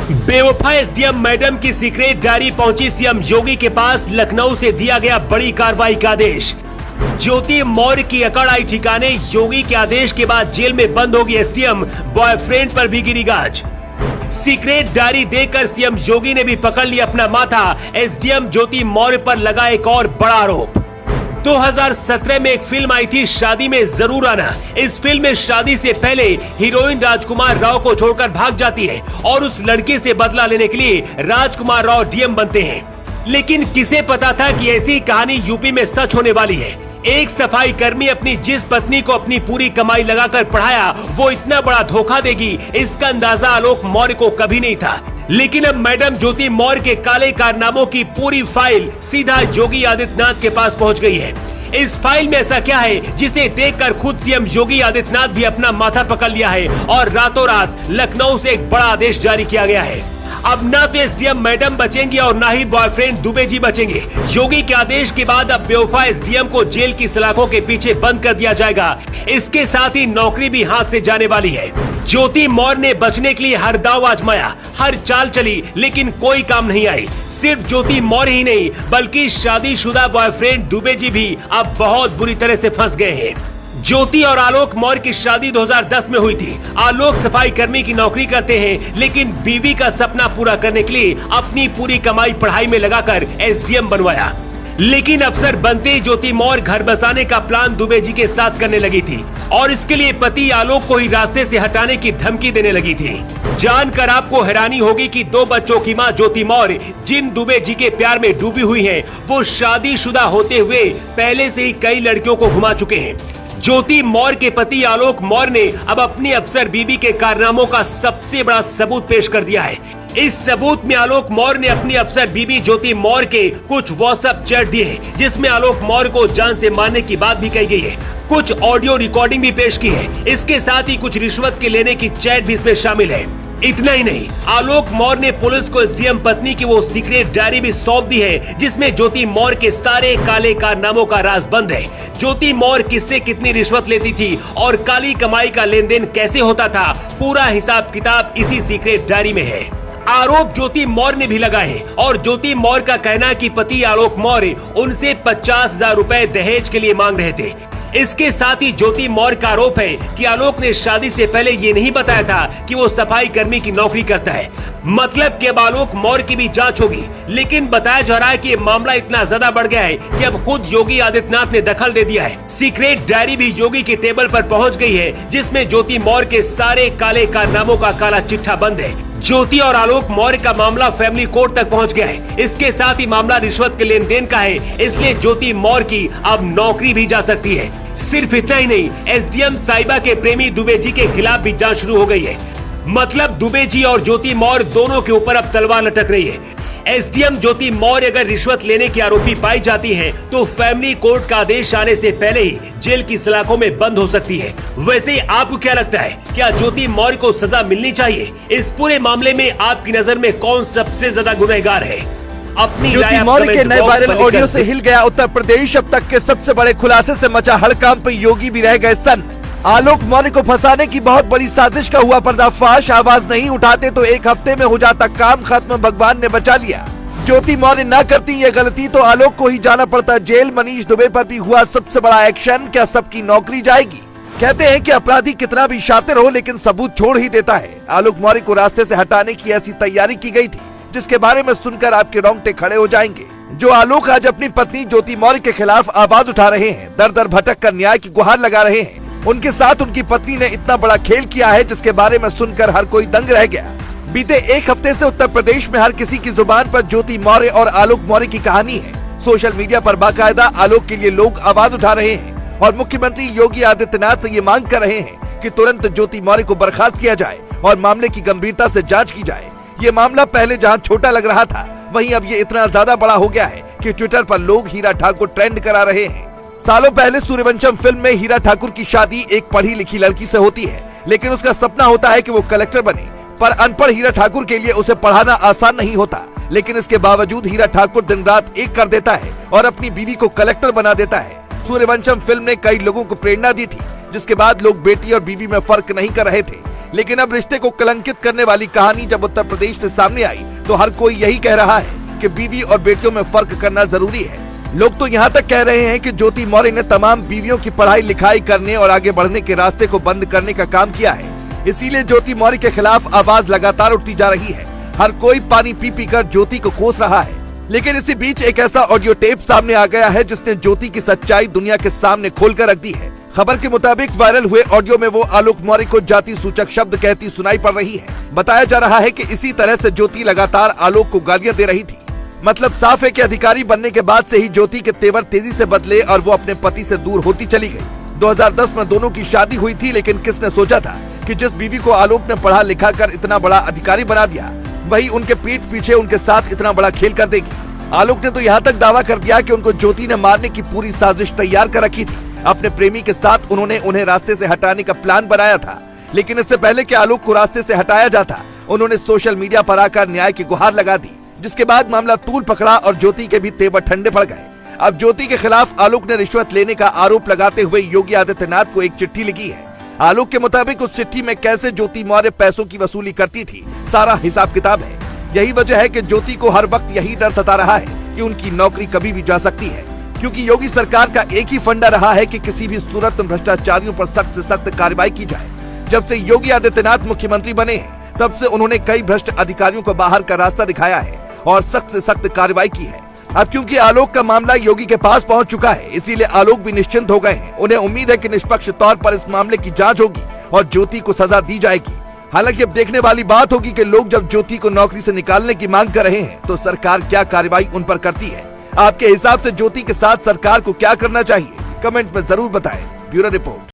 बेवफा SDM madam की secret diary पहुंची सीएम योगी के पास। लखनऊ से दिया गया बड़ी कार्रवाई का आदेश। ज्योति मौर्य की अकड़ आई ठिकाने। योगी के आदेश के बाद जेल में बंद होगी एसडीएम, बॉयफ्रेंड पर भी गिरी गाज। सीक्रेट डायरी देकर सीएम योगी ने भी पकड़ लिया अपना माथा। एसडीएम ज्योति मौर्य पर लगा एक और बड़ा आरोप। 2017 में एक फिल्म आई थी शादी में जरूर आना। इस फिल्म में शादी से पहले हीरोइन राजकुमार राव को छोड़कर भाग जाती है और उस लड़के से बदला लेने के लिए राजकुमार राव डीएम बनते हैं। लेकिन किसे पता था कि ऐसी कहानी यूपी में सच होने वाली है। एक सफाई कर्मी अपनी जिस पत्नी को अपनी पूरी कमाई लगाकर पढ़ाया वो इतना बड़ा धोखा देगी, इसका अंदाजा आलोक मौर्य को कभी नहीं था। लेकिन अब मैडम ज्योति मौर्य के काले कारनामों की पूरी फाइल सीधा योगी आदित्यनाथ के पास पहुंच गई है। इस फाइल में ऐसा क्या है जिसे देखकर खुद सीएम योगी आदित्यनाथ भी अपना माथा पकड़ लिया है और रातों रात लखनऊ से एक बड़ा आदेश जारी किया गया है। अब ना तो एसडीएम मैडम बचेंगी और ना ही बॉयफ्रेंड दुबे जी बचेंगे। योगी के आदेश के बाद अब बेवफा एसडीएम को जेल की सलाखों के पीछे बंद कर दिया जाएगा। इसके साथ ही नौकरी भी हाथ से जाने वाली है। ज्योति मौर्य ने बचने के लिए हर दांव आजमाया, हर चाल चली, लेकिन कोई काम नहीं आई। सिर्फ ज्योति मौर्य ही नहीं बल्कि शादीशुदा बॉयफ्रेंड दुबे जी भी अब बहुत बुरी तरह से फंस गए हैं। ज्योति और आलोक मौर्य की शादी 2010 में हुई थी। आलोक सफाई कर्मी की नौकरी करते हैं, लेकिन बीवी का सपना पूरा करने के लिए अपनी पूरी कमाई पढ़ाई में लगाकर एसडीएम बनवाया। लेकिन अफसर बनते ही ज्योति मौर्य घर बसाने का प्लान दुबे जी के साथ करने लगी थी और इसके लिए पति आलोक को ही रास्ते से हटाने की धमकी देने लगी थी। जानकर आपको हैरानी होगी कि 2 बच्चों की मां ज्योति मौर्य जिन दुबे जी के प्यार में डूबी हुई है, वो शादीशुदा होते हुए पहले से ही कई लड़कियों को घुमा चुके हैं। ज्योति मौर्य के पति आलोक मौर्य ने अब अपनी अफसर बीबी के कारनामों का सबसे बड़ा सबूत पेश कर दिया है। इस सबूत में आलोक मौर्य ने अपनी अफसर बीबी ज्योति मौर्य के कुछ व्हाट्सएप चैट दिए हैं, जिसमें आलोक मौर्य को जान से मारने की बात भी कही गई है। कुछ ऑडियो रिकॉर्डिंग भी पेश की है। इसके साथ ही कुछ रिश्वत के लेने की चैट भी इसमें शामिल है। इतना ही नहीं, आलोक मौर्य ने पुलिस को एसडीएम पत्नी की वो सीक्रेट डायरी भी सौंप दी है, जिसमें ज्योति मौर्य के सारे काले कारनामों का राज बंद है। ज्योति मौर्य किससे कितनी रिश्वत लेती थी और काली कमाई का लेन देन कैसे होता था, पूरा हिसाब किताब इसी सीक्रेट डायरी में है। आरोप ज्योति मौर्य ने भी लगाए हैं और ज्योति मौर्य का कहना है कि पति आलोक मौर्य उनसे 50,000 रुपए दहेज के लिए मांग रहे थे। इसके साथ ही ज्योति मौर्य का आरोप है कि आलोक ने शादी से पहले ये नहीं बताया था कि वो सफाई कर्मी की नौकरी करता है। मतलब कि अब आलोक मौर्य की भी जांच होगी। लेकिन बताया जा रहा है कि ये मामला इतना ज्यादा बढ़ गया है कि अब खुद योगी आदित्यनाथ ने दखल दे दिया है। सीक्रेट डायरी भी योगी के टेबल पर पहुंच गई है, जिसमें ज्योति मौर्य के सारे काले कारनामों का काला चिट्ठा बंद है। ज्योति और आलोक मौर्य का मामला फैमिली कोर्ट तक पहुंच गया है। इसके साथ ही मामला रिश्वत के लेन देन का है, इसलिए ज्योति मौर्य की अब नौकरी भी जा सकती है। सिर्फ इतना ही नहीं, एसडीएम साहिबा के प्रेमी दुबे जी के खिलाफ भी जांच शुरू हो गई है। मतलब दुबे जी और ज्योति मौर्य दोनों के ऊपर अब तलवार लटक रही है। एसडीएम ज्योति मौर्य अगर रिश्वत लेने की आरोपी पाई जाती है तो फैमिली कोर्ट का आदेश आने से पहले ही जेल की सलाखों में बंद हो सकती है। वैसे आपको क्या लगता है, क्या ज्योति मौर्य को सजा मिलनी चाहिए? इस पूरे मामले में आपकी नजर में कौन सबसे ज्यादा गुनहगार है? अपनी ज्योति मौर्य के नए वायरल ऑडियो से हिल गया उत्तर प्रदेश। अब तक के सबसे बड़े खुलासे से मचा हड़कंप पे योगी भी रह गए सन्न। आलोक मौर्य को फंसाने की बहुत बड़ी साजिश का हुआ पर्दाफाश। आवाज नहीं उठाते तो 1 हफ्ते में हो जाता काम खत्म, भगवान ने बचा लिया। ज्योति मौर्य न करती ये गलती तो आलोक को ही जाना पड़ता जेल। मनीष दुबे पर भी हुआ सबसे बड़ा एक्शन। क्या सबकी नौकरी जाएगी? कहते हैं कि अपराधी कितना भी शातिर हो लेकिन सबूत छोड़ ही देता है। आलोक मौर्य को रास्ते से हटाने की ऐसी तैयारी की गई थी जिसके बारे में सुनकर आपके रोंगटे खड़े हो जाएंगे। जो आलोक आज अपनी पत्नी ज्योति मौर्य के खिलाफ आवाज उठा रहे हैं, दर दर भटक कर न्याय की गुहार लगा रहे हैं, उनके साथ उनकी पत्नी ने इतना बड़ा खेल किया है जिसके बारे में सुनकर हर कोई दंग रह गया। बीते 1 हफ्ते से उत्तर प्रदेश में हर किसी की जुबान पर ज्योति मौर्य और आलोक मौर्य की कहानी है। सोशल मीडिया पर बाकायदा आलोक के लिए लोग आवाज उठा रहे हैं और मुख्यमंत्री योगी आदित्यनाथ से ये मांग कर रहे हैं कि तुरंत ज्योति मौर्य को बर्खास्त किया जाए और मामले की गंभीरता से जांच की जाए। ये मामला पहले जहां छोटा लग रहा था, वहीं अब ये इतना ज्यादा बड़ा हो गया है कि ट्विटर पर लोग हीरा ठाकुर ट्रेंड करा रहे हैं। सालों पहले सूर्यवंशम फिल्म में हीरा ठाकुर की शादी एक पढ़ी लिखी लड़की से होती है, लेकिन उसका सपना होता है कि वो कलेक्टर बने। पर अनपढ़ हीरा ठाकुर के लिए उसे पढ़ाना आसान नहीं होता, लेकिन इसके बावजूद हीरा ठाकुर दिन रात एक कर देता है और अपनी बीवी को कलेक्टर बना देता है। सूर्यवंशम फिल्म ने कई लोगों को प्रेरणा दी थी, जिसके बाद लोग बेटी और बीवी में फर्क नहीं कर रहे थे। लेकिन अब रिश्ते को कलंकित करने वाली कहानी जब उत्तर प्रदेश से सामने आई तो हर कोई यही कह रहा है कि बीवी और बेटियों में फर्क करना जरूरी है। लोग तो यहाँ तक कह रहे हैं कि ज्योति मौर्य ने तमाम बीवियों की पढ़ाई लिखाई करने और आगे बढ़ने के रास्ते को बंद करने का काम किया है। इसीलिए ज्योति मौर्य के खिलाफ आवाज लगातार उठती जा रही है। हर कोई पानी पी पी कर ज्योति को कोस रहा है। लेकिन इसी बीच एक ऐसा ऑडियो टेप सामने आ गया है जिसने ज्योति की सच्चाई दुनिया के सामने खोलकर रख दी है। खबर के मुताबिक वायरल हुए ऑडियो में वो आलोक मौर्य को जाति सूचक शब्द कहती सुनाई पड़ रही है। बताया जा रहा है कि इसी तरह से ज्योति लगातार आलोक को गालियां दे रही थी। मतलब साफ है कि अधिकारी बनने के बाद से ही ज्योति के तेवर तेजी से बदले और वो अपने पति से दूर होती चली गई। 2010 में दोनों की शादी हुई थी, लेकिन किसने सोचा था कि जिस बीवी को आलोक ने पढ़ा लिखा कर इतना बड़ा अधिकारी बना दिया, वही उनके पीठ पीछे उनके साथ इतना बड़ा खेल कर देगी। आलोक ने तो यहाँ तक दावा कर दिया कि उनको ज्योति ने मारने की पूरी साजिश तैयार कर रखी थी। अपने प्रेमी के साथ उन्होंने उन्हें रास्ते से हटाने का प्लान बनाया था, लेकिन इससे पहले कि आलोक को रास्ते से हटाया जाता, उन्होंने सोशल मीडिया पर आकर न्याय की गुहार लगा दी, जिसके बाद मामला तूल पकड़ा और ज्योति के भी तेवर ठंडे पड़ गए। अब ज्योति के खिलाफ आलोक ने रिश्वत लेने का आरोप लगाते हुए योगी आदित्यनाथ को एक चिट्ठी लिखी है। आलोक के मुताबिक उस चिट्ठी में कैसे ज्योति मौर्य पैसों की वसूली करती थी, सारा हिसाब किताब है। यही वजह है कि ज्योति को हर वक्त यही डर सता रहा है कि उनकी नौकरी कभी भी जा सकती है, क्योंकि योगी सरकार का एक ही फंडा रहा है कि किसी भी सूरत में भ्रष्टाचारियों पर सख्त से सख्त कार्रवाई की जाए। जब से योगी आदित्यनाथ मुख्यमंत्री बने हैं, तब से उन्होंने कई भ्रष्ट अधिकारियों को बाहर का रास्ता दिखाया है और सख्त से सख्त कार्रवाई की है। अब क्योंकि आलोक का मामला योगी के पास पहुंच चुका है, इसीलिए आलोक भी निश्चिंत हो गए हैं। उन्हें उम्मीद है कि निष्पक्ष तौर पर इस मामले की जांच होगी और ज्योति को सजा दी जाएगी। हालांकि अब देखने वाली बात होगी कि लोग जब ज्योति को नौकरी से निकालने की मांग कर रहे हैं, तो सरकार क्या कार्रवाई उन पर करती है। आपके हिसाब से ज्योति के साथ सरकार को क्या करना चाहिए, कमेंट में जरूर बताएं। Bureau report.